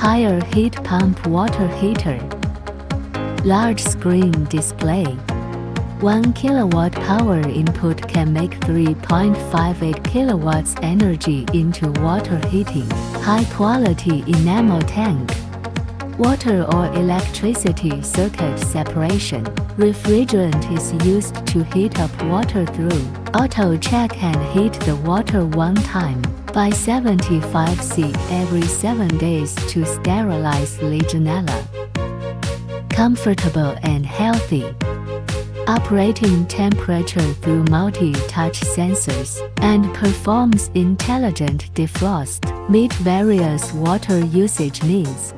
Higher heat pump water heater. Large screen display. 1 kilowatt power input can make 3.58 kilowatts energy into water heating. High quality enamel tank. Water or electricity circuit separation. Refrigerant is used to heat up water through. Auto check can heat the water one time by 75°C every 7 days to sterilize Legionella. Comfortable and healthy. Operating temperature through multi-touch sensors, and performs intelligent defrost. Meet various water usage needs.